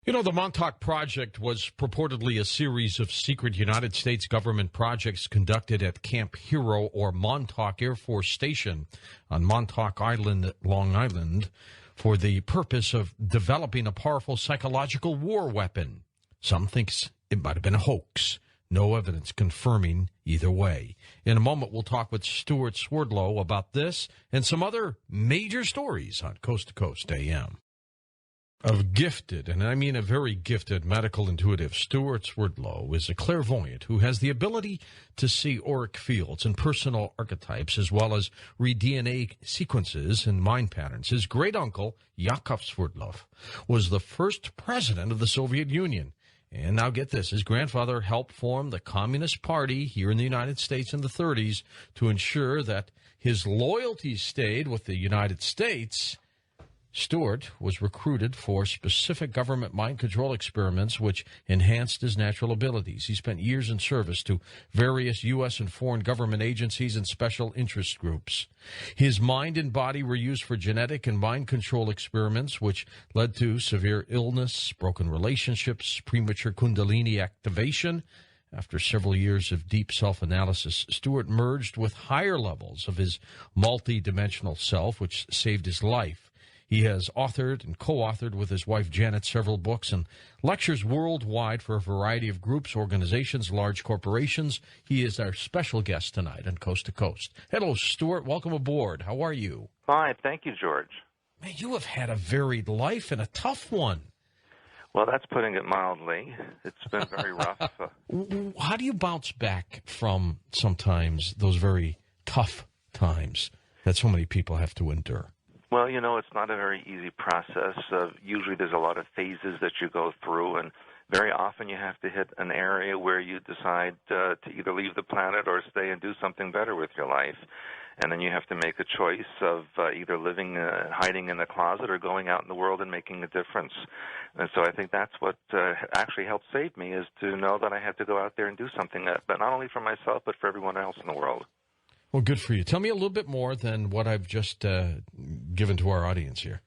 You know, the Montauk Project was purportedly a series of secret United States government projects conducted at Camp Hero or Montauk Air Force Station on Montauk Island, Long Island, for the purpose of developing a powerful psychological war weapon. Some thinks it might have been a hoax. No evidence confirming either way. In a moment, we'll talk with Stuart Swerdlow about this and some other major stories on Coast to Coast AM. Of gifted, and I mean a very gifted medical intuitive, Stuart Swerdlow is a clairvoyant who has the ability to see auric fields and personal archetypes, as well as read DNA sequences and mind patterns. His great-uncle, Yakov Swerdlow, was the first president of the Soviet Union. And now get this, his grandfather helped form the Communist Party here in the United States in the 30s to ensure that his loyalty stayed with the United States. Stewart was recruited for specific government mind control experiments which enhanced his natural abilities. He spent years in service to various U.S. and foreign government agencies and special interest groups. His mind and body were used for genetic and mind control experiments which led to severe illness, broken relationships, premature kundalini activation. After several years of deep self-analysis, Stewart merged with higher levels of his multi-dimensional self, which saved his life. He has authored and co-authored with his wife Janet several books and lectures worldwide for a variety of groups, organizations, large corporations. He is our special guest tonight on Coast to Coast. Hello, Stuart. Welcome aboard. How are you? Fine. Thank you, George. Man, you have had a varied life and a tough one. Well, that's putting it mildly. It's been very rough. How do you bounce back from sometimes those very tough times that so many people have to endure? Well, you know, it's not a very easy process. Usually there's a lot of phases that you go through, and very often you have to hit an area where you decide to either leave the planet or stay and do something better with your life. And then you have to make a choice of either living, hiding in the closet, or going out in the world and making a difference. And so I think that's what actually helped save me, is to know that I had to go out there and do something, but not only for myself, but for everyone else in the world. Well, good for you. Tell me a little bit more than what I've just given to our audience here.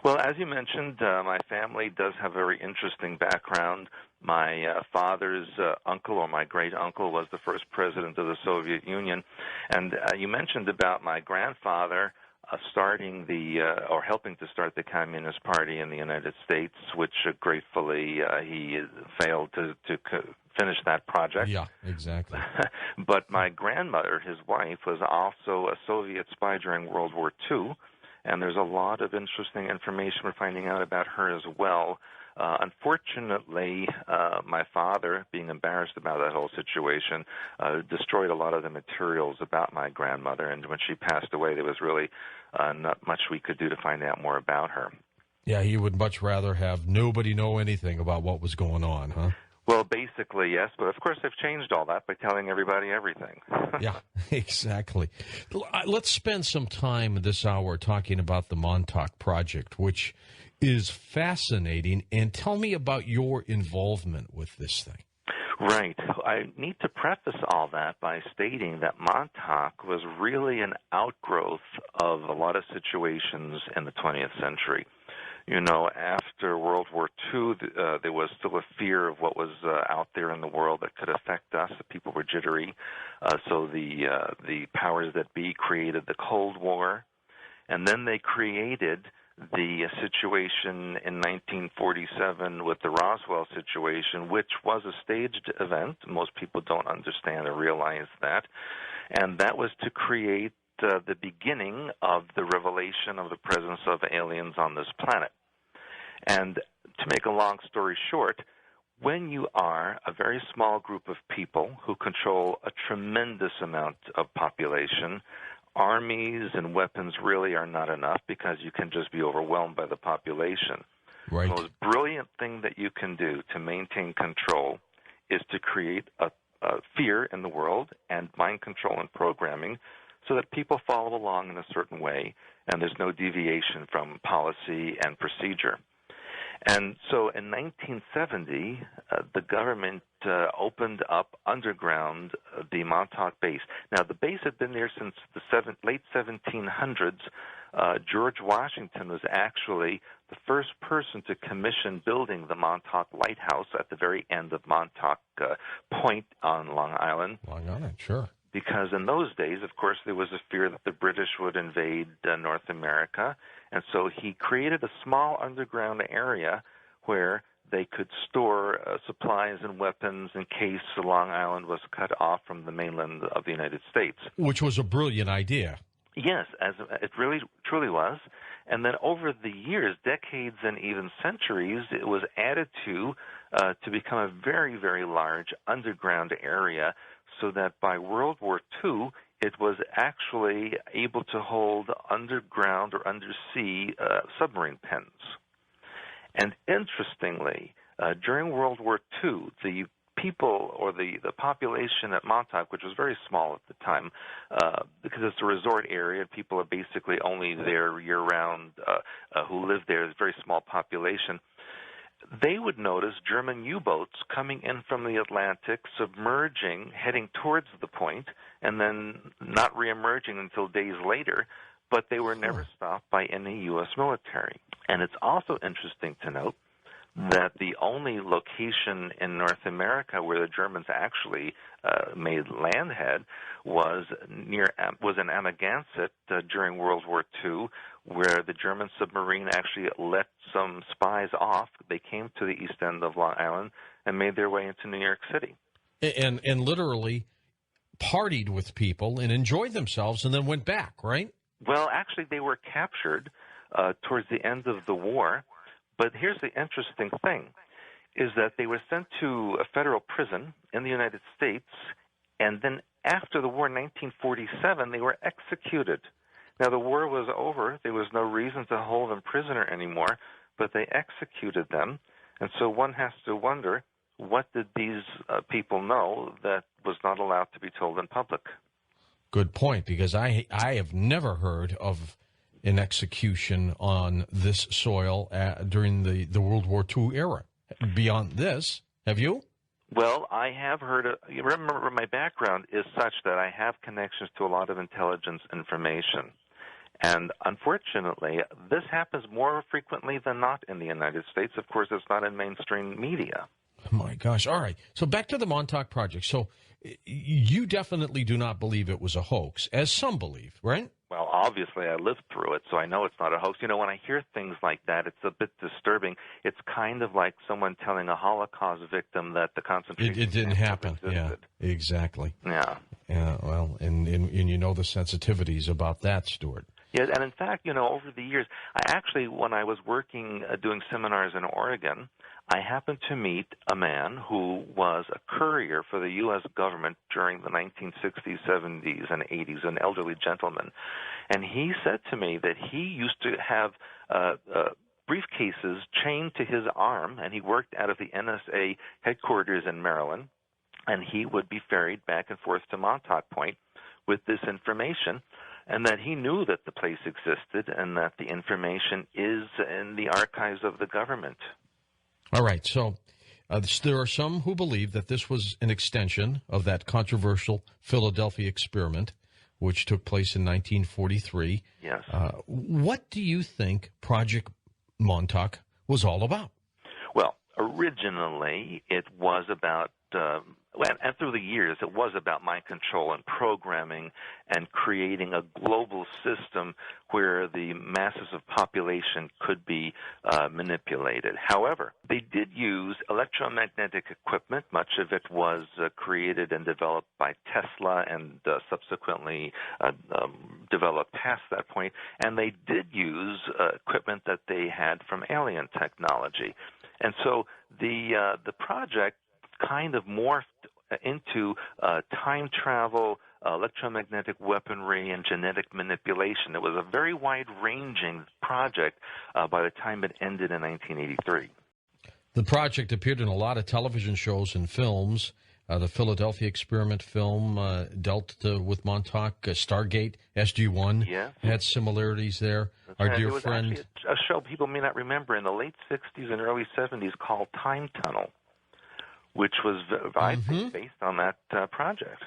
Well, as you mentioned, my family does have a very interesting background. My father's uncle, or my great-uncle, was the first president of the Soviet Union. And you mentioned about my grandfather starting or helping to start the Communist Party in the United States, which gratefully he failed to finish that project. Yeah, exactly. But my grandmother, his wife, was also a Soviet spy during World War II, and there's a lot of interesting information we're finding out about her as well. Unfortunately, my father, being embarrassed about that whole situation, destroyed a lot of the materials about my grandmother, and when she passed away, there was really not much we could do to find out more about her. Yeah, he would much rather have nobody know anything about what was going on, huh? Well, basically, yes, but of course they've changed all that by telling everybody everything. Yeah, exactly. Let's spend some time this hour talking about the Montauk Project, which is fascinating, and tell me about your involvement with this thing. Right. I need to preface all that by stating that Montauk was really an outgrowth of a lot of situations in the 20th century. You know, after World War II, there was still a fear of what was out there in the world that could affect us. The people were jittery. So the powers that be created the Cold War. And then they created the situation in 1947 with the Roswell situation, which was a staged event. Most people don't understand or realize that. And that was to create the beginning of the revelation of the presence of aliens on this planet. And to make a long story short, when you are a very small group of people who control a tremendous amount of population, armies and weapons really are not enough because you can just be overwhelmed by the population. Right. The most brilliant thing that you can do to maintain control is to create a fear in the world and mind control and programming so that people follow along in a certain way and there's no deviation from policy and procedure. And so in 1970, the government opened up underground the Montauk base. Now, the base had been there since the late 1700s. George Washington was actually the first person to commission building the Montauk Lighthouse at the very end of Montauk Point on Long Island. Long Island, sure. Because in those days, of course, there was a fear that the British would invade North America, and so he created a small underground area where they could store supplies and weapons in case Long Island was cut off from the mainland of the United States. Which was a brilliant idea. Yes, as it really truly was. And then over the years, decades and even centuries, it was added to become a very, very large underground area, so that by World War II, it was actually able to hold underground or undersea submarine pens. And interestingly, during World War II, the people or the population at Montauk, which was very small at the time, because it's a resort area, people are basically only there year-round who live there, it's a very small population, they would notice German U-boats coming in from the Atlantic, submerging, heading towards the point, and then not reemerging until days later, but they were never stopped by any U.S. military. And it's also interesting to note that the only location in North America where the Germans actually made landhead was in Amagansett during World War II, where the German submarine actually let some spies off. They came to the east end of Long Island and made their way into New York City. And literally partied with people and enjoyed themselves and then went back, right? Well, actually, they were captured towards the end of the war. But here's the interesting thing, is that they were sent to a federal prison in the United States, and then after the war in 1947, they were executed. Now, the war was over. There was no reason to hold them prisoner anymore, but they executed them. And so one has to wonder, what did these people know that was not allowed to be told in public? Good point, because I have never heard of an execution on this soil during the World War II era. Beyond this, have you? Well, I have heard. You remember, my background is such that I have connections to a lot of intelligence information. And unfortunately, this happens more frequently than not in the United States. Of course, it's not in mainstream media. Oh my gosh. All right. So back to the Montauk Project. So you definitely do not believe it was a hoax, as some believe, right? Well, obviously, I lived through it, so I know it's not a hoax. You know, when I hear things like that, it's a bit disturbing. It's kind of like someone telling a Holocaust victim that the concentration camp it didn't happen. existed. Yeah, exactly. Yeah. Yeah. Well, and you know the sensitivities about that, Stuart. Yes, and in fact, you know, over the years, I actually, when I was working, doing seminars in Oregon, I happened to meet a man who was a courier for the U.S. government during the 1960s, 70s, and 80s, an elderly gentleman. And he said to me that he used to have briefcases chained to his arm, and he worked out of the NSA headquarters in Maryland, and he would be ferried back and forth to Montauk Point with this information, and that he knew that the place existed and that the information is in the archives of the government. All right, so there are some who believe that this was an extension of that controversial Philadelphia experiment, which took place in 1943. Yes. What do you think Project Montauk was all about? Well, originally it was about, and through the years, it was about mind control and programming and creating a global system where the masses of population could be manipulated. However, they did use electromagnetic equipment. Much of it was created and developed by Tesla and subsequently developed past that point. And they did use equipment that they had from alien technology. And so the project kind of morphed into time travel, electromagnetic weaponry, and genetic manipulation. It was a very wide-ranging project by the time it ended in 1983. The project appeared in a lot of television shows and films. The Philadelphia experiment film dealt with Montauk. Stargate, SG-1 had similarities there. That's Our right. dear There was friend... actually a show people may not remember in the late 60s and early 70s called Time Tunnel, which was, I think, based on that project.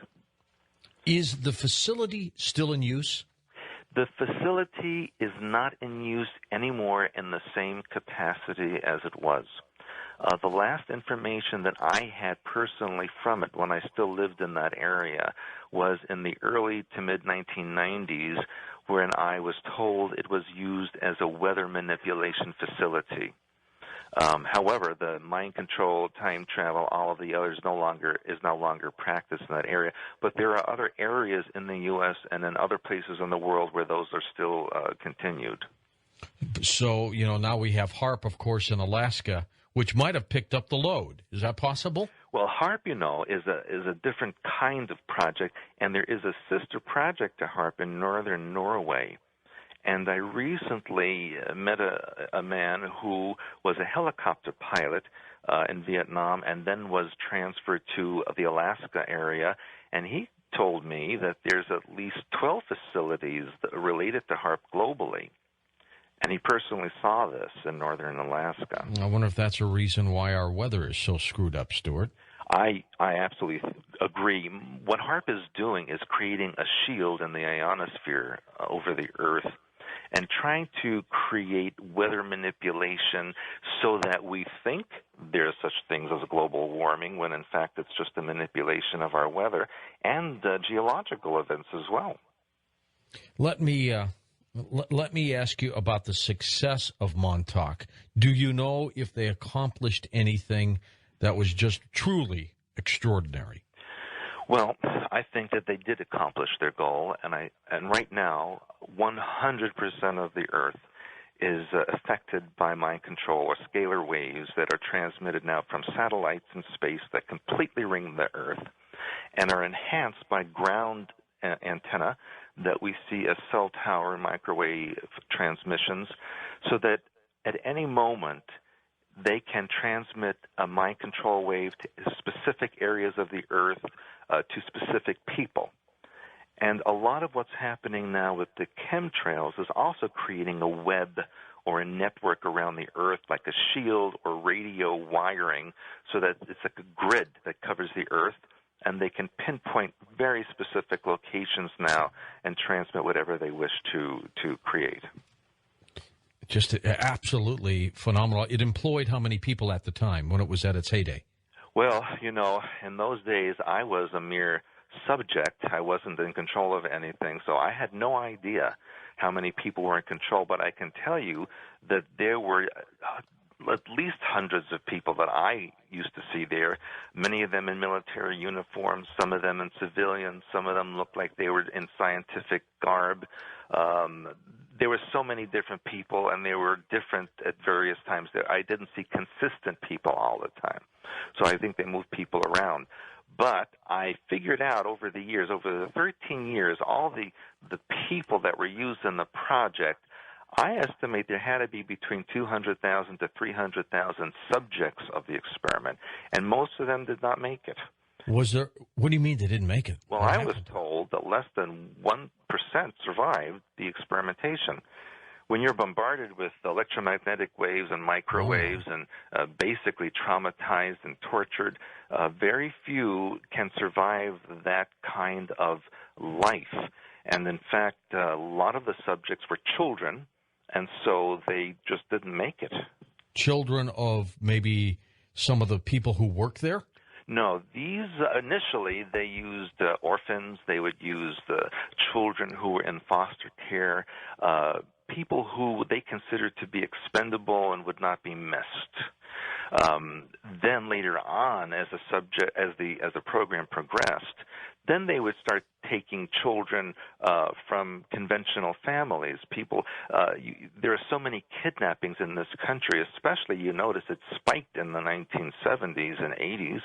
Is the facility still in use? The facility is not in use anymore in the same capacity as it was. The last information that I had personally from it when I still lived in that area was in the early to mid-1990s, when I was told it was used as a weather manipulation facility. However, the mind control, time travel, all of the others is no longer practiced in that area. But there are other areas in the U.S. and in other places in the world where those are still continued. So, now we have HAARP, of course, in Alaska, which might have picked up the load. Is that possible? Well, HAARP, is a different kind of project, and there is a sister project to HAARP in northern Norway. And I recently met a man who was a helicopter pilot in Vietnam and then was transferred to the Alaska area, and he told me that there's at least 12 facilities that are related to HAARP globally. And he personally saw this in northern Alaska. I wonder if that's a reason why our weather is so screwed up, Stuart. I absolutely agree. What HAARP is doing is creating a shield in the ionosphere over the Earth and trying to create weather manipulation so that we think there's such things as global warming, when in fact it's just a manipulation of our weather and geological events as well. Let me ask you about the success of Montauk. Do you know if they accomplished anything that was just truly extraordinary? Well, I think that they did accomplish their goal, and right now, 100% of the Earth is affected by mind control or scalar waves that are transmitted now from satellites in space that completely ring the Earth and are enhanced by ground antenna that we see as cell tower microwave transmissions, so that at any moment they can transmit a mind control wave to specific areas of the Earth, to specific people. And a lot of what's happening now with the chemtrails is also creating a web or a network around the Earth, like a shield or radio wiring, so that it's like a grid that covers the Earth, and they can pinpoint very specific locations now and transmit whatever they wish to create. Just absolutely phenomenal. It employed how many people at the time when it was at its heyday? Well, in those days, I was a mere subject. I wasn't in control of anything, so I had no idea how many people were in control, but I can tell you that there were at least hundreds of people that I used to see there, many of them in military uniforms, some of them in civilians, some of them looked like they were in scientific garb. There were so many different people, and they were different at various times. I didn't see consistent people all the time. So I think they moved people around. But I figured out over the years, over the 13 years, all the people that were used in the project, I estimate there had to be between 200,000 to 300,000 subjects of the experiment, and most of them did not make it. Was there? What do you mean they didn't make it? Well, I was told that less than 1% survived the experimentation. When you're bombarded with electromagnetic waves and microwaves and basically traumatized and tortured, very few can survive that kind of life. And in fact, a lot of the subjects were children, and so they just didn't make it. Children of maybe some of the people who work there? No, these initially they used orphans. They would use the children who were in foster care, people who they considered to be expendable and would not be missed. Then later on, as the program progressed, then they would start taking children from conventional families. People, there are so many kidnappings in this country, especially you notice it spiked in the 1970s and 80s,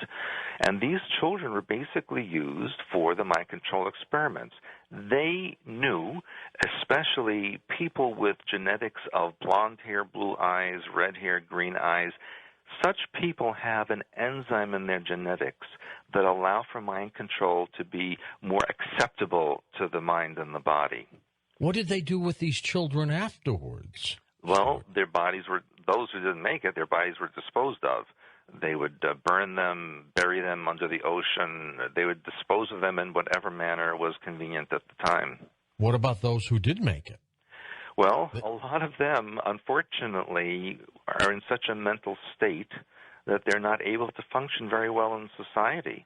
and these children were basically used for the mind control experiments. They knew, especially people with genetics of blonde hair, blue eyes, red hair, green eyes, such people have an enzyme in their genetics that allow for mind control to be more acceptable to the mind and the body. What did they do with these children afterwards? Well, their bodies were, those who didn't make it, their bodies were disposed of. They would burn them, bury them under the ocean. They would dispose of them in whatever manner was convenient at the time. What about those who did make it? Well, a lot of them, unfortunately, are in such a mental state that they're not able to function very well in society.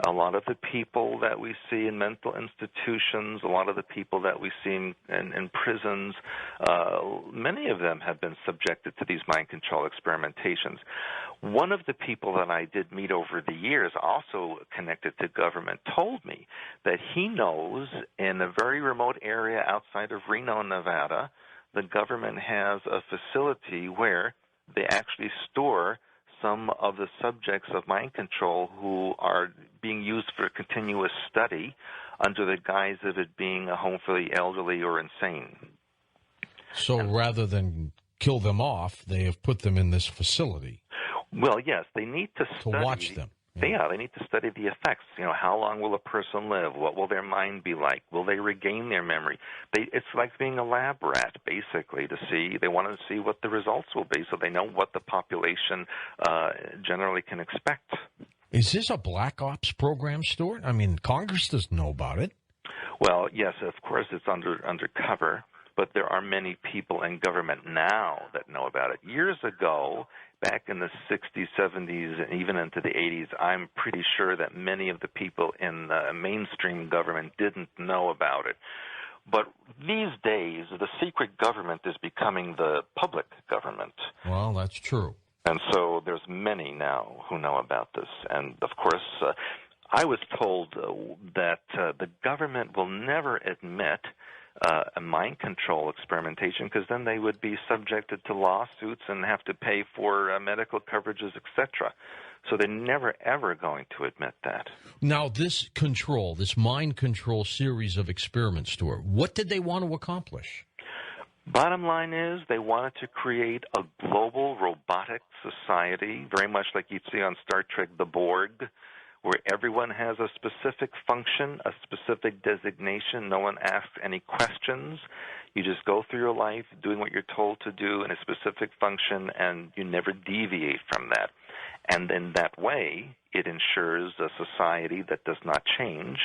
A lot of the people that we see in mental institutions, a lot of the people that we see in prisons, many of them have been subjected to these mind control experimentations. One of the people that I did meet over the years, also connected to government, told me that he knows in a very remote area outside of Reno, Nevada, the government has a facility where they actually store some of the subjects of mind control who are being used for continuous study under the guise of it being a home for the elderly or insane. So rather than kill them off, they have put them in this facility. Well, yes, they need to study. To watch them. Yeah, they need to study the effects. How long will a person live? What will their mind be like? Will they regain their memory? It's like being a lab rat, basically, they want to see what the results will be so they know what the population generally can expect. Is this a black ops program, Stuart? I mean, Congress doesn't know about it. Well, yes, of course it's undercover, but there are many people in government now that know about it. Years ago, back in the 60s, 70s, and even into the 80s, I'm pretty sure that many of the people in the mainstream government didn't know about it. But these days, the secret government is becoming the public government. Well, that's true. And so there's many now who know about this. And, of course, I was told that the government will never admit a mind control experimentation because then they would be subjected to lawsuits and have to pay for medical coverages, etc. So they're never, ever going to admit that. Now, this mind control series of experiments, Stuart, what did they want to accomplish? Bottom line is they wanted to create a global robotic society, very much like you'd see on Star Trek, the Borg, where everyone has a specific function, a specific designation. No one asks any questions. You just go through your life doing what you're told to do in a specific function, and you never deviate from that. And in that way, it ensures a society that does not change,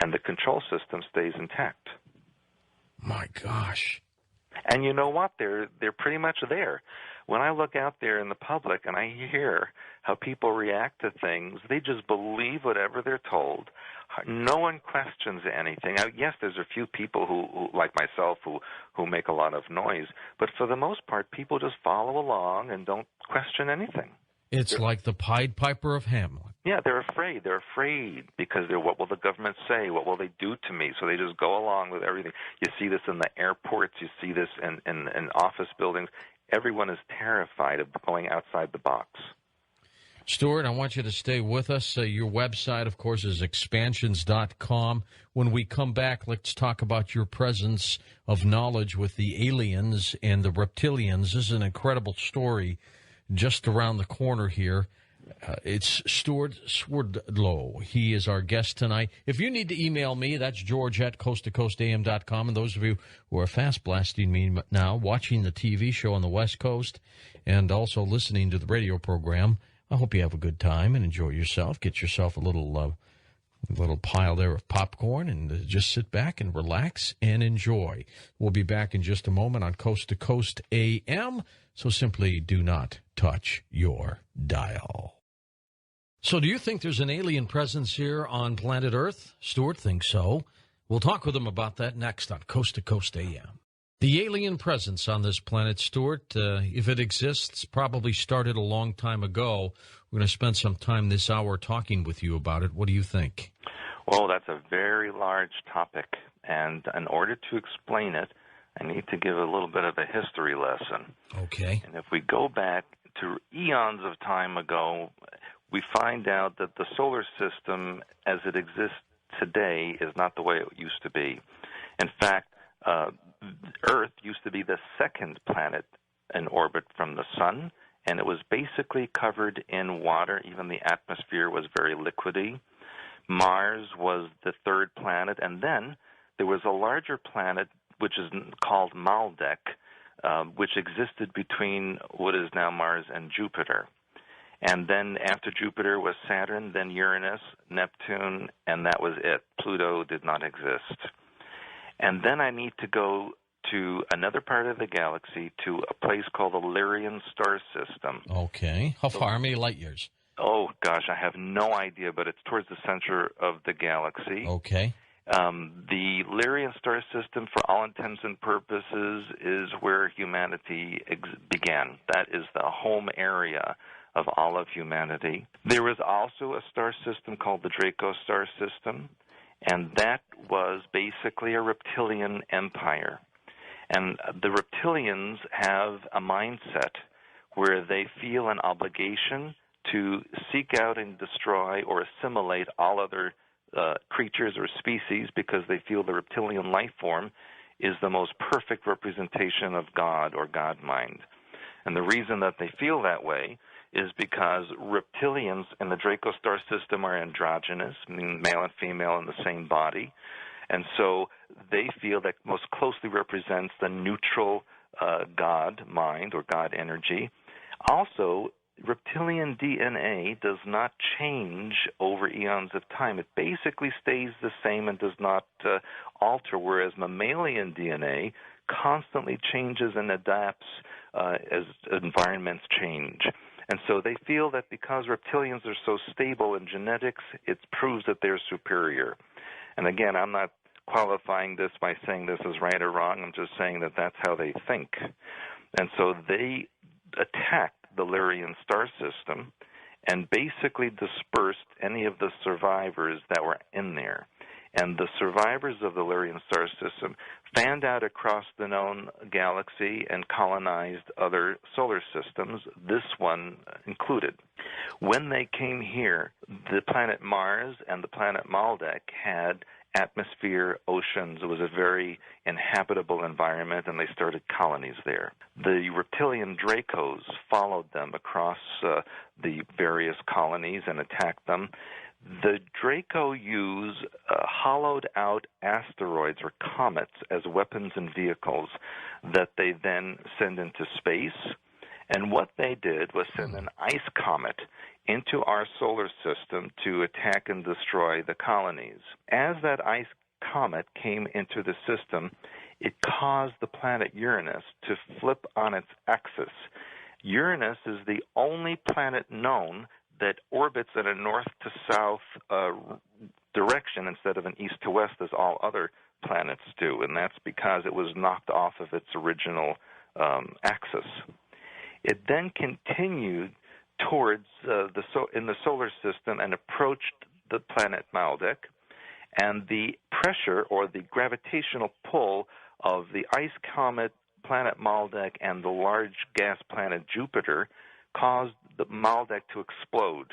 and the control system stays intact. My gosh. And you know what? They're pretty much there. When I look out there in the public and I hear how people react to things, they just believe whatever they're told. No one questions anything. Yes, there's a few people who like myself, who make a lot of noise. But for the most part, people just follow along and don't question anything. It's like the Pied Piper of Hamlet. Yeah, they're afraid. They're afraid because what will the government say? What will they do to me? So they just go along with everything. You see this in the airports. You see this in office buildings. Everyone is terrified of going outside the box. Stuart, I want you to stay with us. Your website, of course, is expansions.com. When we come back, let's talk about your presence of knowledge with the aliens and the reptilians. This is an incredible story just around the corner here. It's Stuart Swerdlow. He is our guest tonight. If you need to email me, that's George at coasttocoastam.com. And those of you who are fast blasting me now, watching the TV show on the West Coast and also listening to the radio program, I hope you have a good time and enjoy yourself. Get yourself a little pile there of popcorn and just sit back and relax and enjoy. We'll be back in just a moment on Coast to Coast AM, so simply do not touch your dial. So do you think there's an alien presence here on planet Earth? Stuart thinks so. We'll talk with him about that next on Coast to Coast AM. The alien presence on this planet, Stuart, if it exists, probably started a long time ago. We're going to spend some time this hour talking with you about it. What do you think? Well, that's a very large topic, and in order to explain it, I need to give a little bit of a history lesson. Okay. And if we go back to eons of time ago, we find out that the solar system as it exists today is not the way it used to be. In fact, Earth used to be the second planet in orbit from the sun, and it was basically covered in water. Even the atmosphere was very liquidy. Mars was the third planet, and then there was a larger planet which is called Maldek, which existed between what is now Mars and Jupiter. And then after Jupiter was Saturn, then Uranus, Neptune, and that was it. Pluto did not exist. And then I need to go to another part of the galaxy, to a place called the Lyrian star system. Okay. How far? How many light years? Oh, gosh, I have no idea, but it's towards the center of the galaxy. Okay. The Lyrian star system, for all intents and purposes, is where humanity began. That is the home area of all of humanity. There was also a star system called the Draco star system, and that was basically a reptilian empire. And the reptilians have a mindset where they feel an obligation to seek out and destroy or assimilate all other creatures or species, because they feel the reptilian life form is the most perfect representation of God or God mind. And the reason that they feel that way is because reptilians in the Draco star system are androgynous, meaning male and female in the same body. And so they feel that most closely represents the neutral God mind or God energy. Also, reptilian DNA does not change over eons of time. It basically stays the same and does not alter, whereas mammalian DNA constantly changes and adapts as environments change. And so they feel that because reptilians are so stable in genetics, it proves that they're superior. And again, I'm not qualifying this by saying this is right or wrong. I'm just saying that that's how they think. And so they attacked the Lyrian star system and basically dispersed any of the survivors that were in there. And the survivors of the Lyrian star system fanned out across the known galaxy and colonized other solar systems, this one included. When they came here, the planet Mars and the planet Maldek had atmosphere, oceans. It was a very inhabitable environment, and they started colonies there. The reptilian Dracos followed them across the various colonies and attacked them. The Draco use hollowed-out asteroids or comets as weapons and vehicles that they then send into space. And what they did was send an ice comet into our solar system to attack and destroy the colonies. As that ice comet came into the system, it caused the planet Uranus to flip on its axis. Uranus is the only planet known that orbits in a north-to-south direction instead of an east-to-west as all other planets do, and that's because it was knocked off of its original axis. It then continued towards in the solar system and approached the planet Maldek, and the pressure or the gravitational pull of the ice comet, planet Maldek, and the large gas planet Jupiter caused the Maldek to explode,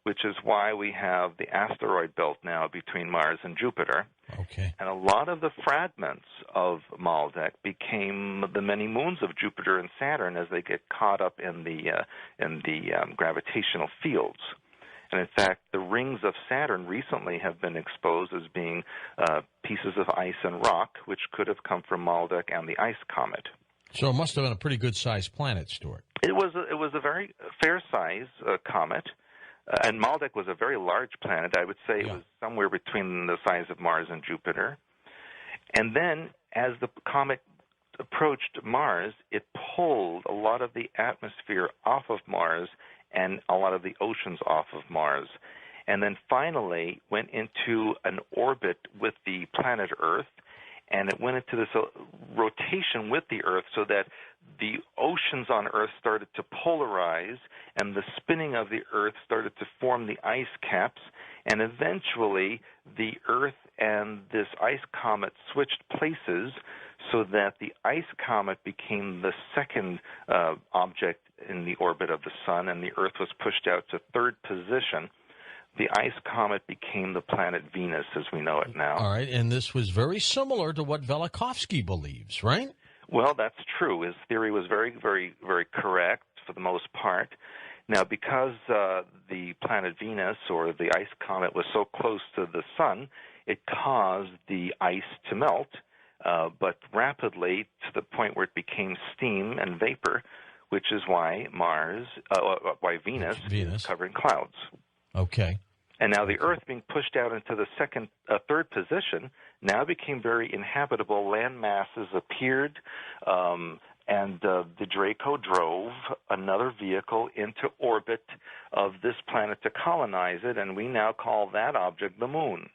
which is why we have the asteroid belt now between Mars and Jupiter. Okay. And a lot of the fragments of Maldek became the many moons of Jupiter and Saturn as they get caught up in the gravitational fields. And in fact, the rings of Saturn recently have been exposed as being pieces of ice and rock, which could have come from Maldek and the ice comet. So it must have been a pretty good-sized planet, Stuart. It was a very fair-sized comet. And Maldek was a very large planet. I would say it was somewhere between the size of Mars and Jupiter. And then, as the comet approached Mars, it pulled a lot of the atmosphere off of Mars and a lot of the oceans off of Mars. And then finally went into an orbit with the planet Earth, and it went into this rotation with the Earth so that the oceans on Earth started to polarize, and the spinning of the Earth started to form the ice caps, and eventually the Earth and this ice comet switched places so that the ice comet became the second object in the orbit of the Sun, and the Earth was pushed out to third position. The ice comet became the planet Venus as we know it now. All right, and this was very similar to what Velikovsky believes, right? Well, that's true. His theory was very, very, very correct for the most part. Now, because the planet Venus or the ice comet was so close to the Sun, it caused the ice to melt, but rapidly to the point where it became steam and vapor, which is why Venus is covering clouds. Okay. And now the Earth being pushed out into the third position now became very inhabitable. Land masses appeared, and the Draco drove another vehicle into orbit of this planet to colonize it, and we now call that object the Moon.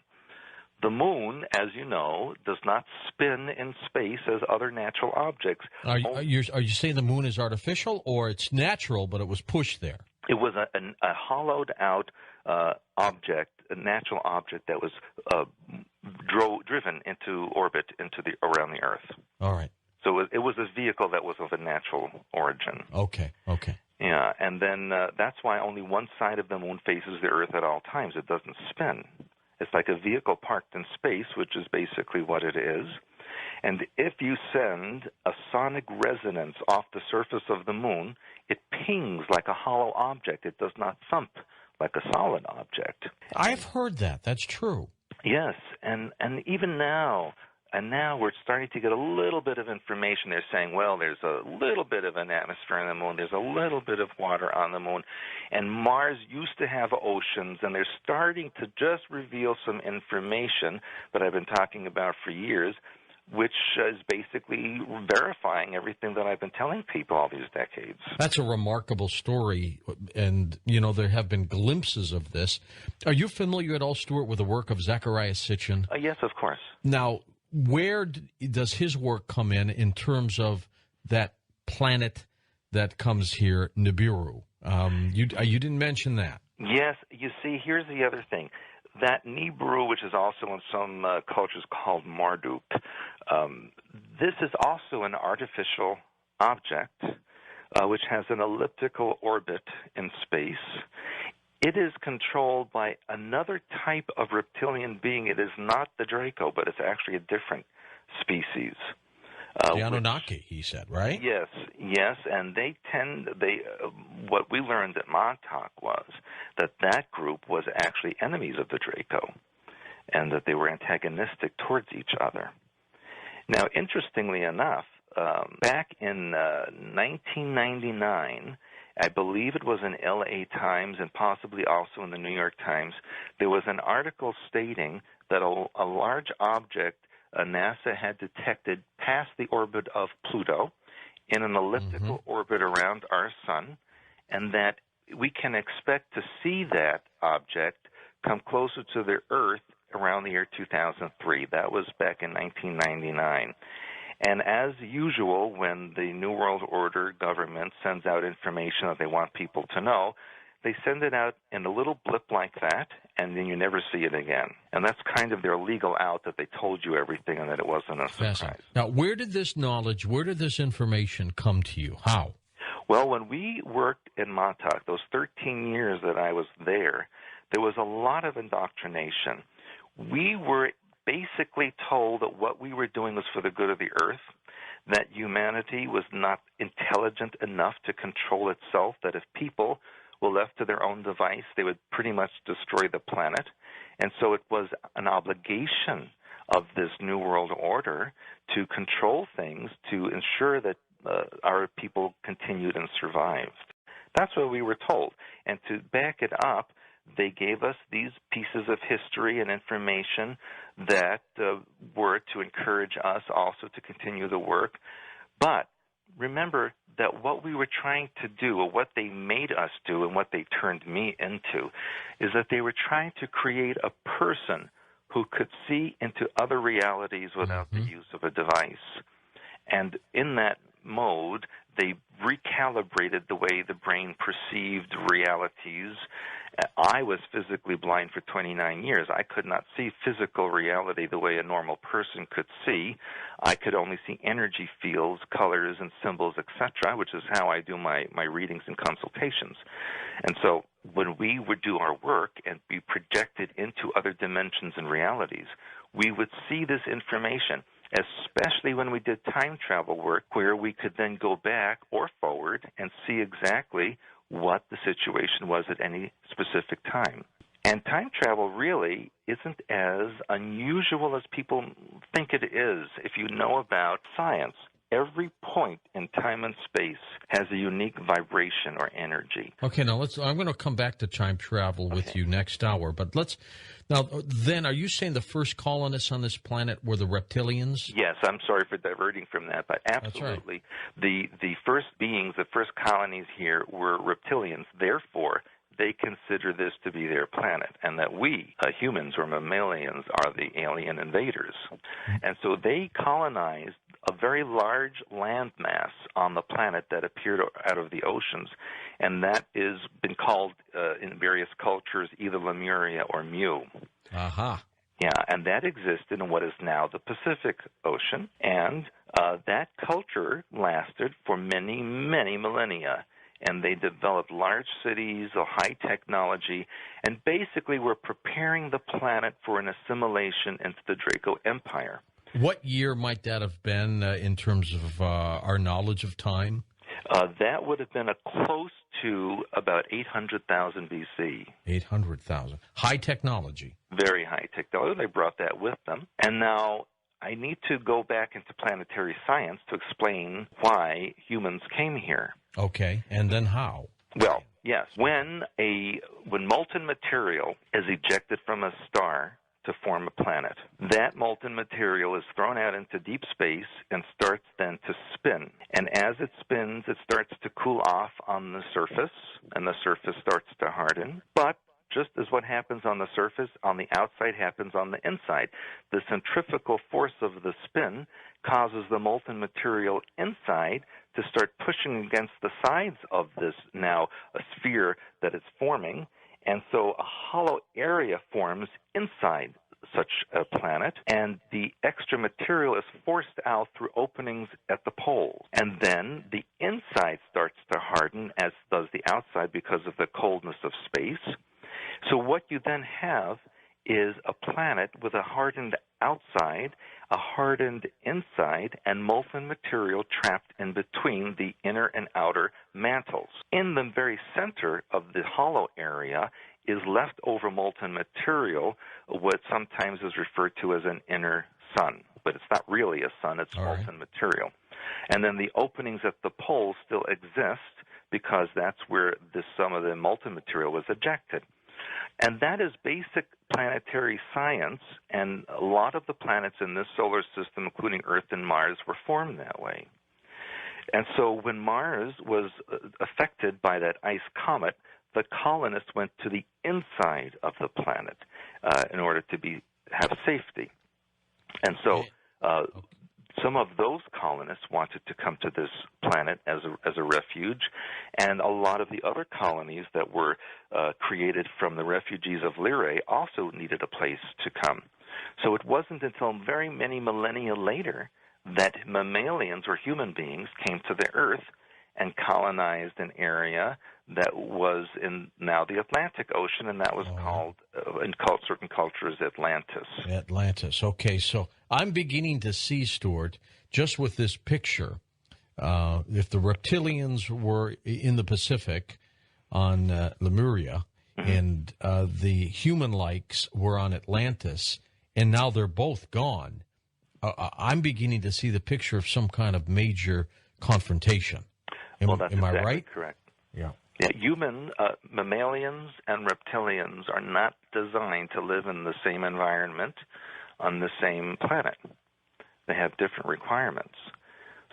The Moon, as you know, does not spin in space as other natural objects. Are you saying the Moon is artificial, or it's natural, but it was pushed there? It was a hollowed-out object, a natural object that was driven into orbit around the Earth. All right. So it was a vehicle that was of a natural origin. Okay. Yeah, and then that's why only one side of the Moon faces the Earth at all times. It doesn't spin. It's like a vehicle parked in space, which is basically what it is. And if you send a sonic resonance off the surface of the Moon, it pings like a hollow object. It does not thump like a solid object. I've heard that. That's true. Yes, and even now, we're starting to get a little bit of information. They're saying, well, there's a little bit of an atmosphere on the Moon. There's a little bit of water on the Moon. And Mars used to have oceans, and they're starting to just reveal some information that I've been talking about for years, which is basically verifying everything that I've been telling people all these decades. That's a remarkable story, and, there have been glimpses of this. Are you familiar at all, Stuart, with the work of Zecharia Sitchin? Yes, of course. Now, where does his work come in terms of that planet that comes here, Nibiru? You didn't mention that. Yes. You see, here's the other thing. That Nibiru, which is also in some cultures called Marduk, this is also an artificial object which has an elliptical orbit in space. It is controlled by another type of reptilian being. It is not the Draco, but it's actually a different species. The Anunnaki, he said, right? Yes, and what we learned at Montauk was that group was actually enemies of the Draco, and that they were antagonistic towards each other. Now, interestingly enough, back in 1999, I believe it was in LA Times and possibly also in the New York Times, there was an article stating that a large object NASA had detected past the orbit of Pluto in an elliptical orbit around our sun, and that we can expect to see that object come closer to the Earth around the year 2003. That was back in 1999. And as usual, when the New World Order government sends out information that they want people to know, they send it out in a little blip like that, and then you never see it again. And that's kind of their legal out, that they told you everything and that it wasn't a surprise. Now, where did this information come to you? How? Well, when we worked in Montauk, those 13 years that I was there was a lot of indoctrination. We were basically told that what we were doing was for the good of the Earth, that humanity was not intelligent enough to control itself, that if people were left to their own device, they would pretty much destroy the planet. And so it was an obligation of this New World Order to control things, to ensure that our people continued and survived. That's what we were told. And to back it up, they gave us these pieces of history and information that were to encourage us also to continue the work. But remember that what we were trying to do, or what they made us do and what they turned me into, is that they were trying to create a person who could see into other realities without the use of a device. And in that mode, they recalibrated the way the brain perceived realities. I was physically blind for 29 years. I could not see physical reality the way a normal person could see. I could only see energy fields, colors, and symbols, etc., which is how I do my readings and consultations. And so when we would do our work and be projected into other dimensions and realities, we would see this information, especially when we did time travel work, where we could then go back or forward and see exactly what the situation was at any specific time. And time travel really isn't as unusual as people think it is. If you know about science, every point in time and space has a unique vibration or energy. Okay, now I'm going to come back to time travel with you next hour, but then are you saying the first colonists on this planet were the reptilians? Yes, I'm sorry for diverting from that, but absolutely. The first beings, the first colonies here were reptilians. Therefore, they consider this to be their planet, and that we, humans or mammalians, are the alien invaders. And so they colonized a very large landmass on the planet that appeared out of the oceans, and that is been called in various cultures either Lemuria or Mu. Aha. Yeah, and that existed in what is now the Pacific Ocean, and that culture lasted for many, many millennia. And they developed large cities, a high technology, and basically were preparing the planet for an assimilation into the Draco Empire. What year might that have been in terms of our knowledge of time? That would have been close to about 800,000 BC. 800,000. High technology. Very high technology. They brought that with them. And now I need to go back into planetary science to explain why humans came here. Okay, and then how? Well, yes. When molten material is ejected from a star to form a planet, that molten material is thrown out into deep space and starts then to spin. And as it spins, it starts to cool off on the surface, and the surface starts to harden. But just as what happens on the surface, on the outside happens on the inside. The centrifugal force of the spin causes the molten material inside to start pushing against the sides of this now a sphere that is forming, and so a hollow area forms inside such a planet, and the extra material is forced out through openings at the poles. And then the inside starts to harden, as does the outside, because of the coldness of space. So what you then have is a planet with a hardened outside, a hardened inside, and molten material trapped in between the inner and outer mantles. In the very center of the hollow area is leftover molten material, what sometimes is referred to as an inner sun. But it's not really a sun, it's molten material. And then the openings at the poles still exist because that's where some of the molten material was ejected. And that is basic planetary science, and a lot of the planets in this solar system, including Earth and Mars, were formed that way. And so when Mars was affected by that ice comet, the colonists went to the inside of the planet in order to have safety. And so some of those colonists wanted to come to this planet as a refuge, and a lot of the other colonies that were created from the refugees of Lyrae also needed a place to come. So it wasn't until very many millennia later that mammalians or human beings came to the Earth and colonized an area that was in now the Atlantic Ocean, and that was called, in certain cultures, Atlantis. Atlantis. Okay, so I'm beginning to see, Stuart, just with this picture, if the reptilians were in the Pacific on Lemuria, and the human-likes were on Atlantis, and now they're both gone, I'm beginning to see the picture of some kind of major confrontation. Am I exactly right? Correct. Yeah. Mammalians and reptilians are not designed to live in the same environment on the same planet. They have different requirements.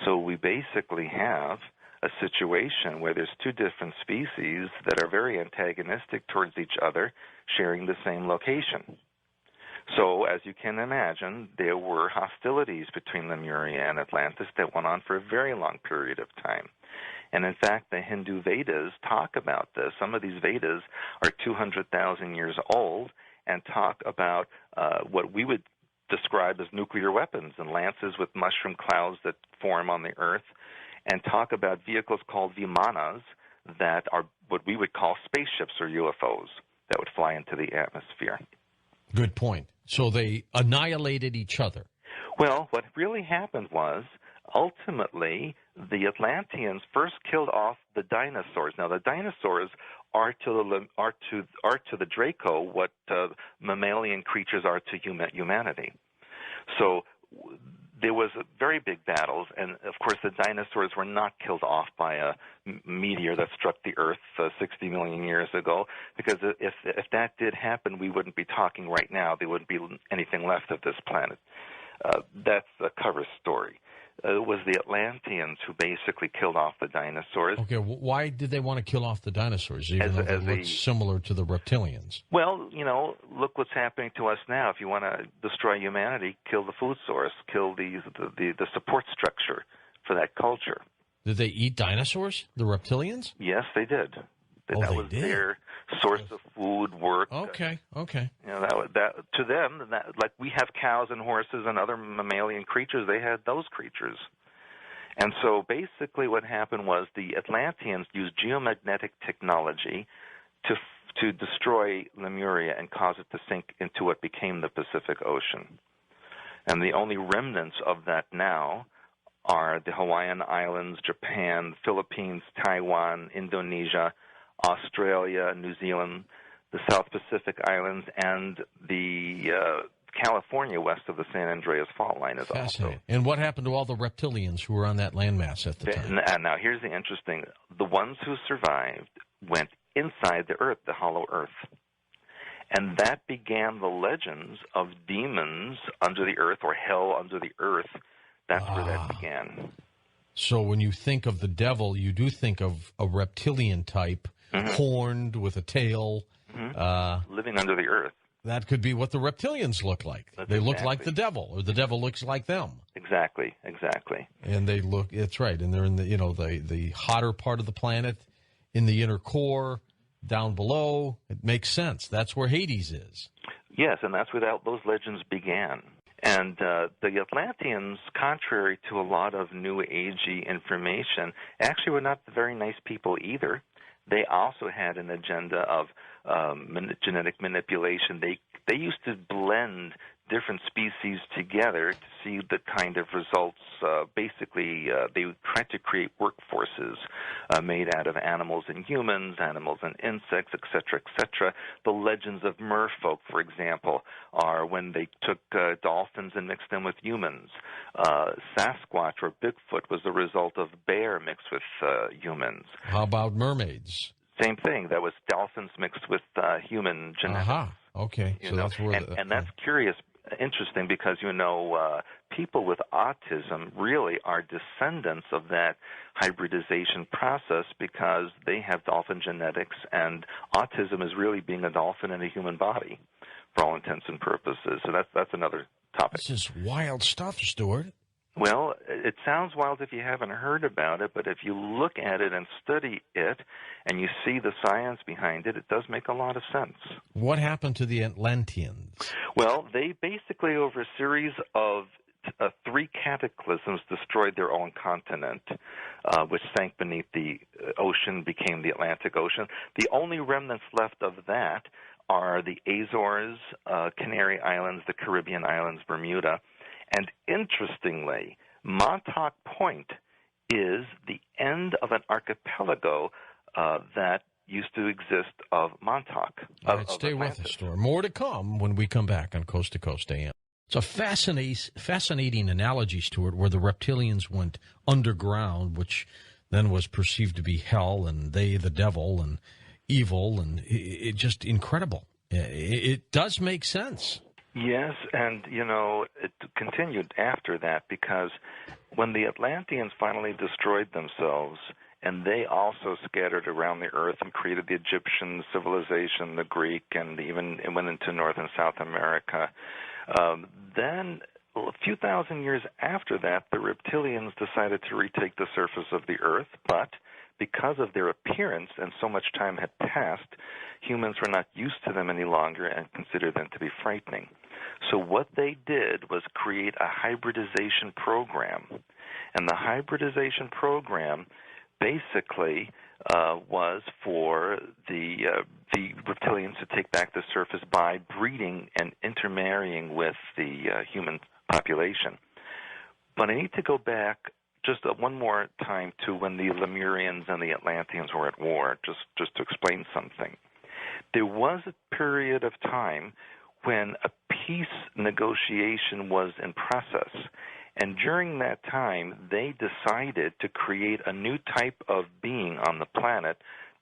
So we basically have a situation where there's two different species that are very antagonistic towards each other, sharing the same location. So, as you can imagine, there were hostilities between Lemuria and Atlantis that went on for a very long period of time. And in fact, the Hindu Vedas talk about this. Some of these Vedas are 200,000 years old and talk about what we would describe as nuclear weapons and lances with mushroom clouds that form on the Earth, and talk about vehicles called vimanas that are what we would call spaceships or UFOs that would fly into the atmosphere. Good point. So they annihilated each other. Well, what really happened was, ultimately, the Atlanteans first killed off the dinosaurs. Now, the dinosaurs are to the Draco what mammalian creatures are to humanity. So there was very big battles, and of course the dinosaurs were not killed off by a meteor that struck the Earth 60 million years ago, because if that did happen, we wouldn't be talking right now. There wouldn't be anything left of this planet. That's a cover story. It was the Atlanteans who basically killed off the dinosaurs. Okay, why did they want to kill off the dinosaurs, even though they looked similar to the reptilians? Well, look what's happening to us now. If you want to destroy humanity, kill the food source, kill the support structure for that culture. Did they eat dinosaurs, the reptilians? Yes, they did. That was their source of food, work. Okay. That to them, like we have cows and horses and other mammalian creatures, they had those creatures. And so basically what happened was the Atlanteans used geomagnetic technology to destroy Lemuria and cause it to sink into what became the Pacific Ocean. And the only remnants of that now are the Hawaiian Islands, Japan, Philippines, Taiwan, Indonesia, Australia, New Zealand, the South Pacific Islands, and the California west of the San Andreas Fault Line is also. And what happened to all the reptilians who were on that landmass at the time? Now, here's the interesting. The ones who survived went inside the Earth, the hollow Earth. And that began the legends of demons under the Earth or hell under the Earth. That's where that began. So when you think of the devil, you do think of a reptilian type, horned with a tail. Living under the Earth. That could be what the reptilians look like. They look like the devil, or the devil looks like them. Exactly. And they look, it's right, and they're in the hotter part of the planet, in the inner core, down below. It makes sense. That's where Hades is. Yes, and that's where those legends began. And the Atlanteans, contrary to a lot of New Agey information, actually were not very nice people either. They also had an agenda of genetic manipulation. They used to blend different species together to see the kind of results. Basically, they tried to create workforces made out of animals and humans, animals and insects, etc., etc. The legends of merfolk, for example, are when they took dolphins and mixed them with humans. Sasquatch or Bigfoot was the result of bear mixed with humans. How about mermaids? Same thing. That was dolphins mixed with human genetics. Okay. So that's where and that's curious, interesting, because people with autism really are descendants of that hybridization process because they have dolphin genetics, and autism is really being a dolphin in a human body for all intents and purposes. So that's another topic. This is wild stuff, Stuart. Well, it sounds wild if you haven't heard about it, but if you look at it and study it and you see the science behind it, it does make a lot of sense. What happened to the Atlanteans? Well, they basically, over a series of 3 cataclysms, destroyed their own continent, which sank beneath the ocean, became the Atlantic Ocean. The only remnants left of that are the Azores, Canary Islands, the Caribbean Islands, Bermuda. And interestingly, Montauk Point is the end of an archipelago that used to exist of Montauk. All right, stay with us, Stuart. More to come when we come back on Coast to Coast AM. It's a fascinating analogy, Stuart, where the reptilians went underground, which then was perceived to be hell, and they the devil, and evil, and it just incredible. It does make sense. Yes, and, it continued after that, because when the Atlanteans finally destroyed themselves, and they also scattered around the earth and created the Egyptian civilization, the Greek, and even it went into North and South America, then a few thousand years after that, the reptilians decided to retake the surface of the earth, but because of their appearance and so much time had passed, humans were not used to them any longer and considered them to be frightening. So what they did was create a hybridization program. And the hybridization program basically was for the reptilians to take back the surface by breeding and intermarrying with the human population. But I need to go back just one more time to when the Lemurians and the Atlanteans were at war, just to explain something. There was a period of time when a peace negotiation was in process, And during that time, they decided to create a new type of being on the planet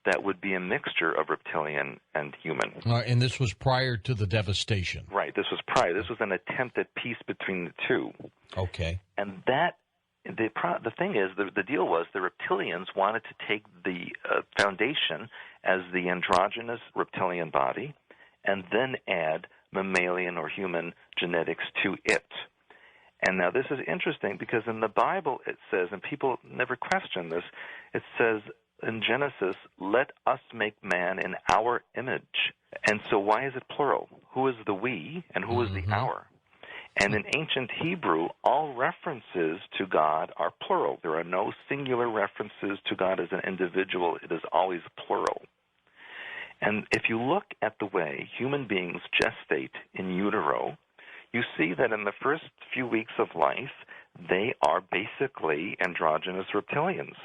that would be a mixture of reptilian and human. And this was prior to the devastation. Right. This was prior. This was an attempt at peace between the two. Okay. And the thing is, the deal was the reptilians wanted to take the foundation as the androgynous reptilian body and then add mammalian or human genetics to it. And now this is interesting because in the Bible it says, and people never question this, it says in Genesis, let us make man in our image. And so why is it plural? Who is the we and who is the our? And in ancient Hebrew, all references to God are plural. There are no singular references to God as an individual. It is always plural. And if you look at the way human beings gestate in utero, you see that in the first few weeks of life, they are basically androgynous reptilians.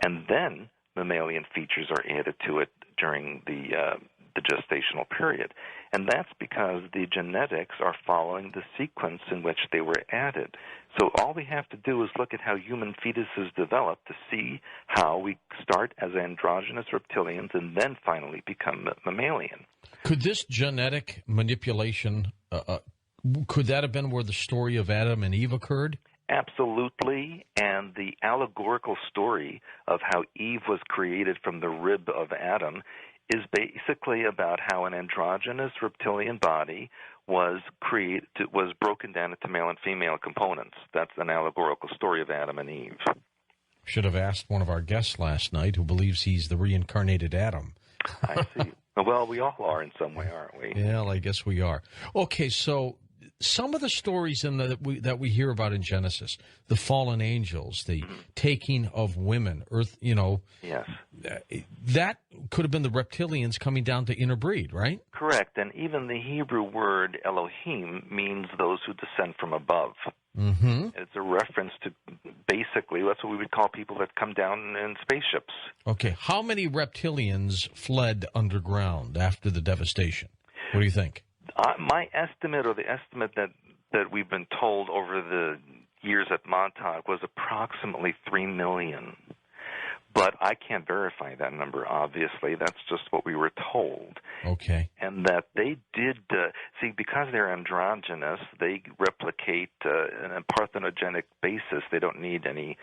And then mammalian features are added to it during the gestational period. And that's because the genetics are following the sequence in which they were added. So all we have to do is look at how human fetuses develop to see how we start as androgynous reptilians and then finally become mammalian. Could this genetic manipulation, could that have been where the story of Adam and Eve occurred? Absolutely, and the allegorical story of how Eve was created from the rib of Adam is basically about how an androgynous reptilian body was broken down into male and female components. That's an allegorical story of Adam and Eve. Should have asked one of our guests last night who believes he's the reincarnated Adam. I see. Well, we all are in some way, aren't we? Yeah, I guess we are. Okay, so some of the stories that we hear about in Genesis, the fallen angels, the taking of women, earth, Yes. That could have been the reptilians coming down to interbreed, right? Correct, and even the Hebrew word Elohim means those who descend from above. Mm-hmm. It's a reference to basically, that's what we would call people that come down in spaceships. Okay, how many reptilians fled underground after the devastation? What do you think? My estimate, or the estimate that we've been told over the years at Montauk, was approximately 3 million. But I can't verify that number, obviously. That's just what we were told. Okay. And that they did, because they're androgynous, they replicate on a parthenogenic basis. They don't need any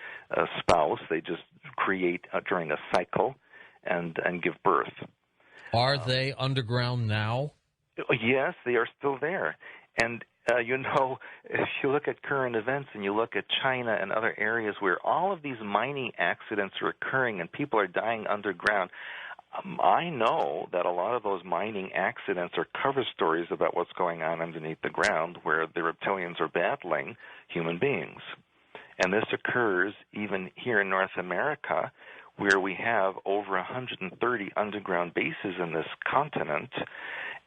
spouse. They just create during a cycle and give birth. Are they underground now? Yes, they are still there. And, if you look at current events and you look at China and other areas where all of these mining accidents are occurring and people are dying underground, I know that a lot of those mining accidents are cover stories about what's going on underneath the ground where the reptilians are battling human beings. And this occurs even here in North America, where we have over 130 underground bases in this continent,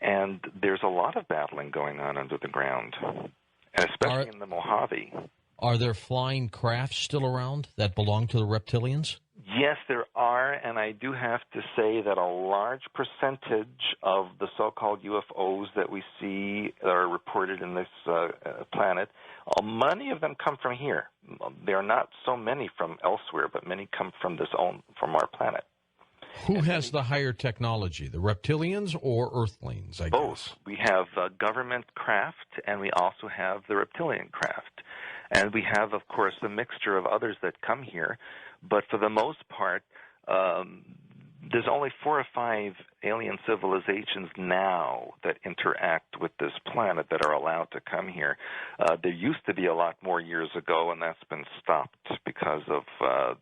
and there's a lot of battling going on under the ground, and especially in the Mojave. Are there flying crafts still around that belong to the reptilians? Yes, there are, and I do have to say that a large percentage of the so-called UFOs that we see that are reported in this planet, many of them come from here. There are not so many from elsewhere, but many come from from our planet. Who has the higher technology, the reptilians or Earthlings, I guess? Both. We have government craft, and we also have the reptilian craft. And we have, of course, a mixture of others that come here. But for the most part, there's only 4 or 5 alien civilizations now that interact with this planet that are allowed to come here. There used to be a lot more years ago, and that's been stopped because of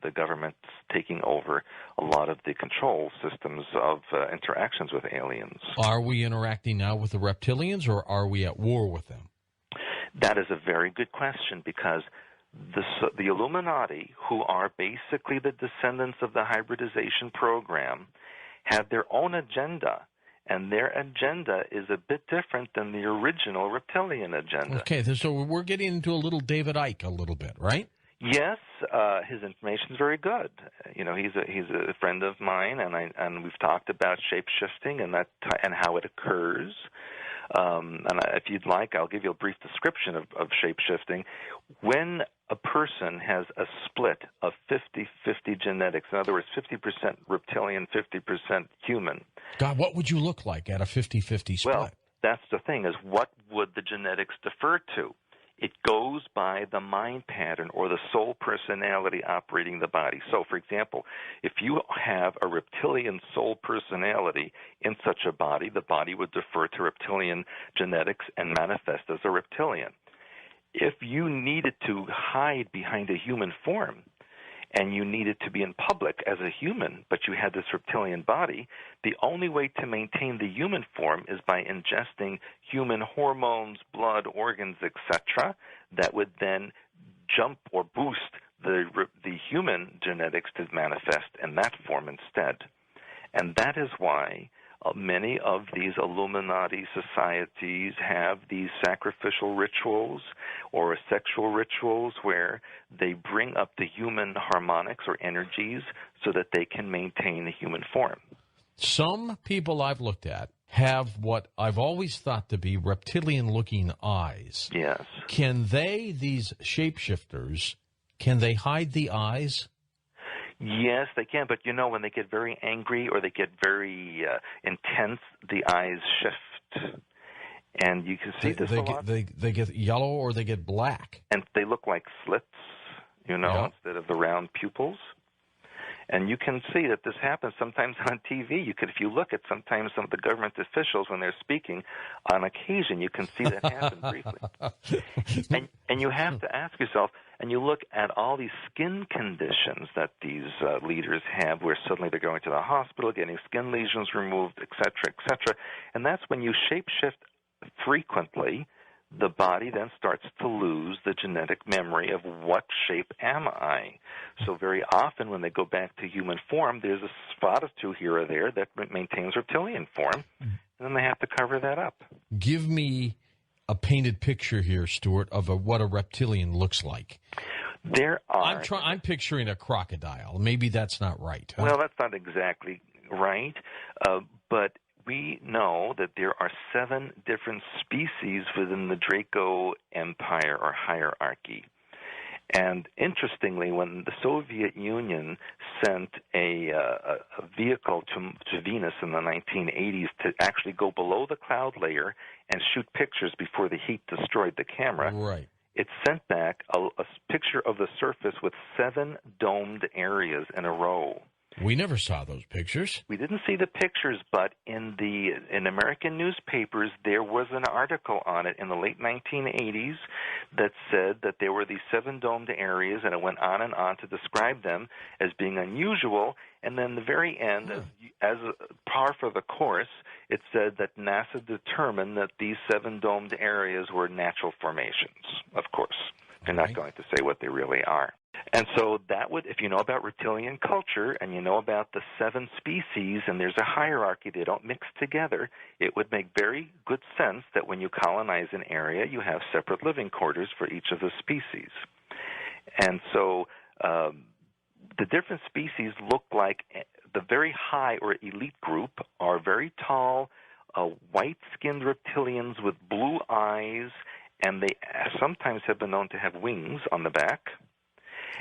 the government taking over a lot of the control systems of interactions with aliens. Are we interacting now with the reptilians, or are we at war with them? That is a very good question, because the Illuminati, who are basically the descendants of the hybridization program, have their own agenda, and their agenda is a bit different than the original reptilian agenda. Okay, so we're getting into a little David Icke a little bit, right? Yes, his information is very good. He's a friend of mine, and we've talked about shape-shifting and how it occurs. If you'd like, I'll give you a brief description of shape-shifting. When a person has a split of 50-50 genetics, in other words, 50% reptilian, 50% human. God, what would you look like at a 50-50 split? Well, that's the thing, is what would the genetics defer to? It goes by the mind pattern or the soul personality operating the body. So, for example, if you have a reptilian soul personality in such a body, the body would defer to reptilian genetics and manifest as a reptilian. If you needed to hide behind a human form, and you needed to be in public as a human, but you had this reptilian body, the only way to maintain the human form is by ingesting human hormones, blood, organs, etc., that would then jump or boost the human genetics to manifest in that form instead. And that is why many of these Illuminati societies have these sacrificial rituals or sexual rituals where they bring up the human harmonics or energies so that they can maintain the human form. Some people I've looked at have what I've always thought to be reptilian-looking eyes. Yes. Can they, these shapeshifters, can they hide the eyes? Yes, they can, but when they get very angry or they get very intense, the eyes shift. And you can see this a lot. They get yellow or they get black. And they look like slits, instead of the round pupils. And you can see that this happens sometimes on TV. If you look at sometimes some of the government officials when they're speaking, on occasion you can see that happen briefly. And you have to ask yourself, and you look at all these skin conditions that these leaders have, where suddenly they're going to the hospital, getting skin lesions removed, et cetera, and that's when you shapeshift frequently. The body then starts to lose the genetic memory of what shape am I. So very often when they go back to human form, there's a spot or two here or there that maintains reptilian form, and then they have to cover that up. Give me a painted picture here, Stuart, of what a reptilian looks like. There are. I'm picturing a crocodile. Maybe that's not right. Huh? Well, that's not exactly right, but we know that there are 7 different species within the Draco Empire or hierarchy. And interestingly, when the Soviet Union sent a vehicle to Venus in the 1980s to actually go below the cloud layer and shoot pictures before the heat destroyed the camera, right, it sent back a picture of the surface with 7 domed areas in a row. We never saw those pictures. We didn't see the pictures, but in American newspapers, there was an article on it in the late 1980s that said that there were these 7 domed areas, and it went on and on to describe them as being unusual. And then the very end, as par for the course, it said that NASA determined that these 7 domed areas were natural formations. Of course, they're not going to say what they really are. And so that would, if you know about reptilian culture and you know about the 7 species and there's a hierarchy, they don't mix together, it would make very good sense that when you colonize an area, you have separate living quarters for each of the species. And so the different species look like the very high or elite group are very tall, white-skinned reptilians with blue eyes, and they sometimes have been known to have wings on the back.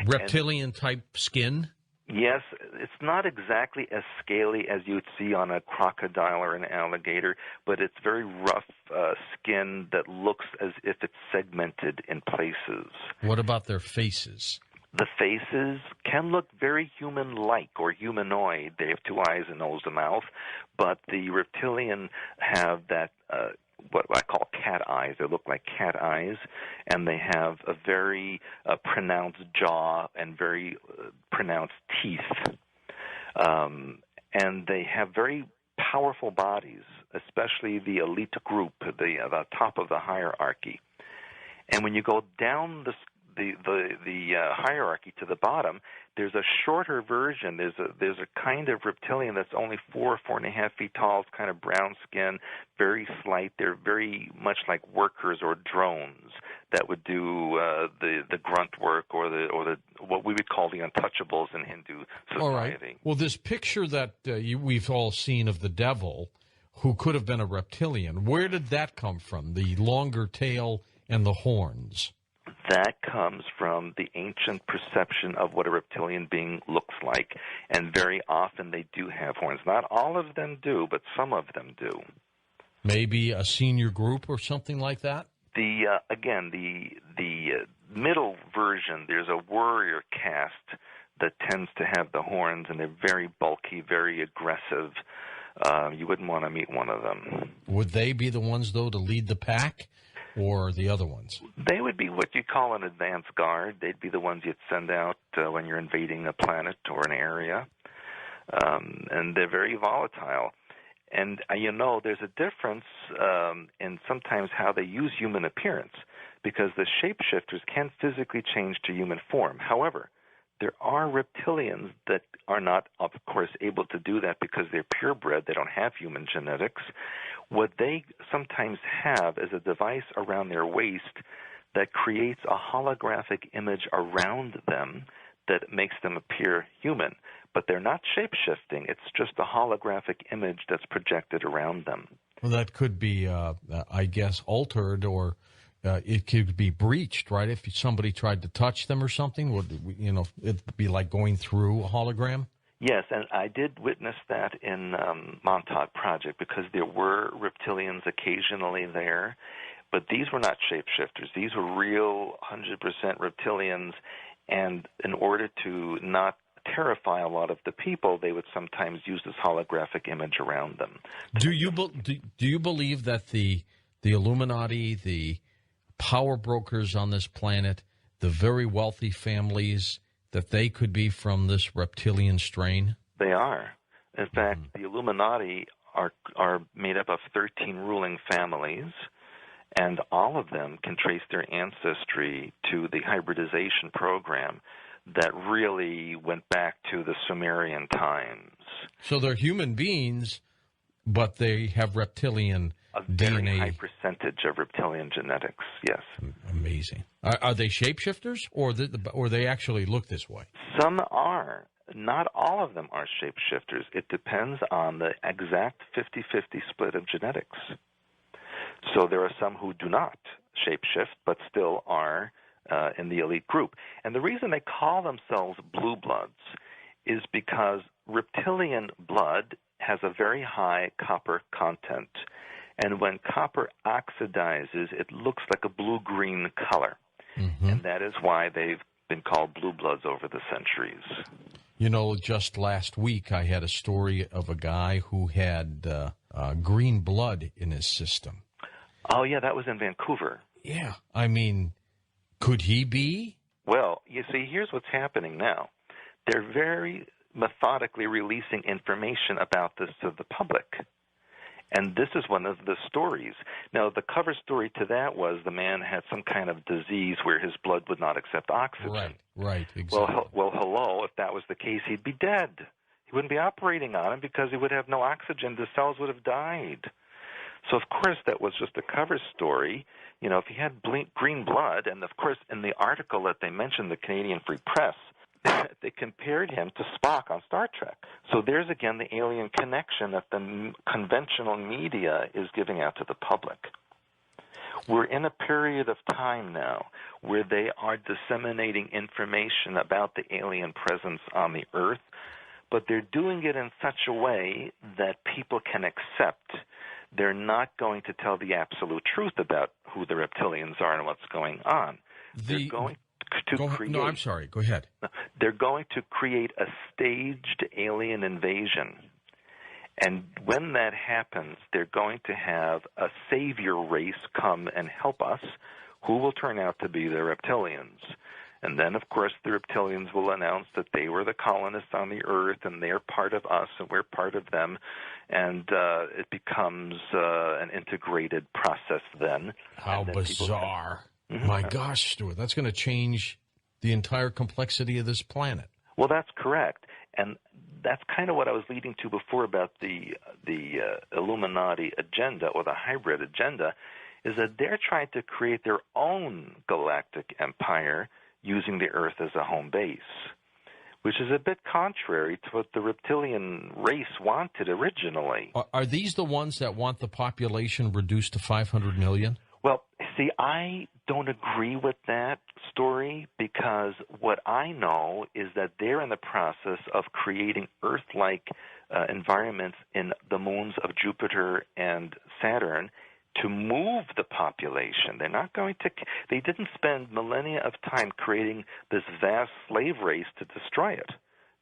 Reptilian-type skin? Yes, it's not exactly as scaly as you'd see on a crocodile or an alligator, but it's very rough skin that looks as if it's segmented in places. What about their faces? The faces can look very human-like or humanoid. They have 2 eyes, a nose, a mouth, but the reptilian have that what I call cat eyes. They look like cat eyes, and they have a very pronounced jaw and very pronounced teeth. And they have very powerful bodies, especially the elite group, the top of the hierarchy. And when you go down the hierarchy to the bottom, there's a shorter version. There's a kind of reptilian that's only 4.5 feet tall. It's kind of brown skin, very slight. They're very much like workers or drones that would do the grunt work or the what we would call the untouchables in Hindu society. All right. Well, this picture that we've all seen of the devil, who could have been a reptilian. Where did that come from, the longer tail and the horns? That comes from the ancient perception of what a reptilian being looks like, and very often they do have horns. Not all of them do, but some of them do. Maybe a senior group or something like that? The middle version, there's a warrior caste that tends to have the horns, and they're very bulky, very aggressive. You wouldn't want to meet one of them. Would they be the ones, though, to lead the pack, or the other ones? They would be what you call an advance guard. They'd be the ones you'd send out when you're invading a planet or an area. And they're very volatile. And, there's a difference in sometimes how they use human appearance, because the shapeshifters can physically change to human form. However, there are reptilians that are not, of course, able to do that because they're purebred. They don't have human genetics. What they sometimes have is a device around their waist that creates a holographic image around them that makes them appear human. But they're not shape-shifting. It's just a holographic image that's projected around them. Well, that could be, I guess, altered, or it could be breached, right? If somebody tried to touch them or something, it'd be like going through a hologram? Yes, and I did witness that in Montauk Project, because there were reptilians occasionally there, but these were not shapeshifters. These were real 100% reptilians, and in order to not terrify a lot of the people, they would sometimes use this holographic image around them. Do you believe that the Illuminati, the power brokers on this planet, the very wealthy families, that they could be from this reptilian strain? They are. In fact, the Illuminati are made up of 13 ruling families, and all of them can trace their ancestry to the hybridization program that really went back to the Sumerian times. So they're human beings, but they have reptilian a DNA. Very high percentage of reptilian genetics, yes. Amazing. Are they shapeshifters, or they actually look this way? Some are. Not all of them are shapeshifters. It depends on the exact 50-50 split of genetics. So there are some who do not shapeshift, but still are in the elite group. And the reason they call themselves blue bloods is because reptilian blood has a very high copper content. And when copper oxidizes, it looks like a blue-green color. Mm-hmm. And that is why they've been called blue bloods over the centuries. Just last week I had a story of a guy who had green blood in his system. Oh, yeah, that was in Vancouver. Yeah. I mean, could he be? Well, you see, here's what's happening now. They're very methodically releasing information about this to the public. And this is one of the stories. Now, the cover story to that was the man had some kind of disease where his blood would not accept oxygen. Right, exactly. Well, hello, if that was the case, he'd be dead. He wouldn't be operating on him because he would have no oxygen. The cells would have died. So, of course, that was just a cover story. If he had green blood, and, of course, in the article that they mentioned, the Canadian Free Press, they compared him to Spock on Star Trek. So there's, again, the alien connection that the conventional media is giving out to the public. We're in a period of time now where they are disseminating information about the alien presence on the Earth, but they're doing it in such a way that people can accept. They're not going to tell the absolute truth about who the reptilians are and what's going on. They're going to create... No, I'm sorry. Go ahead. They're going to create a staged alien invasion. And when that happens, they're going to have a savior race come and help us, who will turn out to be the reptilians. And then, of course, the reptilians will announce that they were the colonists on the Earth, and they're part of us, and we're part of them. And it becomes an integrated process then. How bizarre. My gosh, Stuart, that's going to change the entire complexity of this planet. Well, that's correct. And that's kind of what I was leading to before about the Illuminati agenda, or the hybrid agenda, is that they're trying to create their own galactic empire using the Earth as a home base. which is a bit contrary to what the reptilian race wanted originally. Are these the ones that want the population reduced to 500 million? Well, see, I don't agree with that story because what I know is that they're in the process of creating Earth-like environments in the moons of Jupiter and Saturn to move the population. They're not going to, they didn't spend millennia of time creating this vast slave race to destroy it.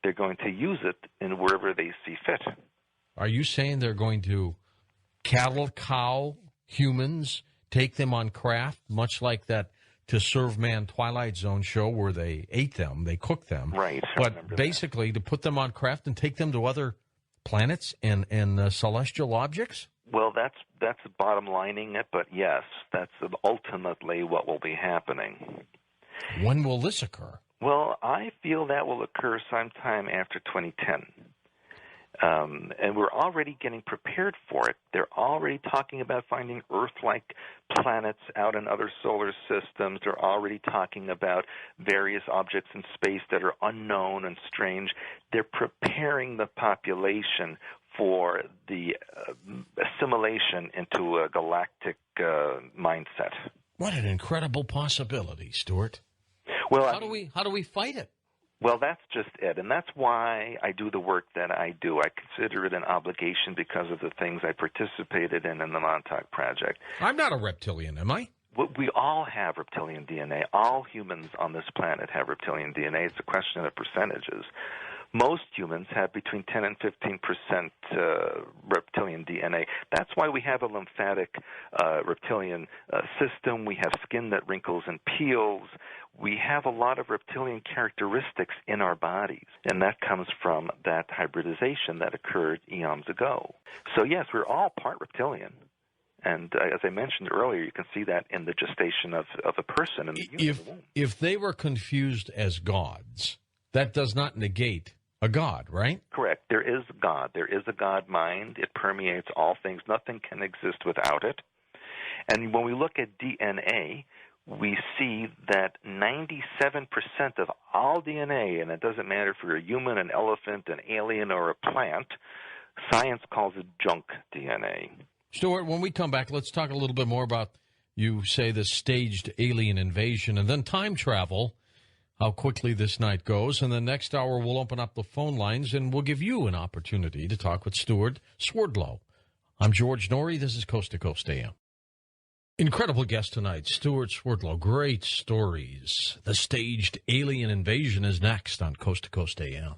They're going to use it in wherever they see fit. Are you saying they're going to cattle, cow, humans, take them on craft, much like that To Serve Man Twilight Zone show where they ate them, they cooked them. Right. But basically to put them on craft and take them to other planets and celestial objects? Well, that's bottom lining it, but yes, that's ultimately what will be happening. When will this occur? Well, I feel that will occur sometime after 2010. And we're already getting prepared for it. They're already talking about finding Earth-like planets out in other solar systems. They're already talking about various objects in space that are unknown and strange. They're preparing the population for the assimilation into a galactic mindset. What an incredible possibility, Stuart. Well, how do we fight it? Well, that's just it, and that's why I do the work that I do. I consider it an obligation because of the things I participated in the Montauk Project. I'm not a reptilian, am I? We all have reptilian DNA. All humans on this planet have reptilian DNA. It's a question of percentages. Most humans have between 10 and 15% reptilian DNA. That's why we have a lymphatic reptilian system. We have skin that wrinkles and peels. We have a lot of reptilian characteristics in our bodies, and that comes from that hybridization that occurred eons ago. So, yes, we're all part reptilian. And as I mentioned earlier, you can see that in the gestation of a person in the human womb. If they were confused as gods, that does not negate a God, right? Correct. There is God. There is a God mind. It permeates all things. Nothing can exist without it. And when we look at DNA, we see that 97% of all DNA, and it doesn't matter if you're a human, an elephant, an alien, or a plant, science calls it junk DNA. Stuart, when we come back, let's talk a little bit more about, you say, the staged alien invasion and then time travel, how quickly this night goes. And the next hour, we'll open up the phone lines, and we'll give you an opportunity to talk with Stuart Swerdlow. I'm George Norrie. This is Coast to Coast AM. Incredible guest tonight, Stuart Swerdlow. Great stories. The staged alien invasion is next on Coast to Coast AM.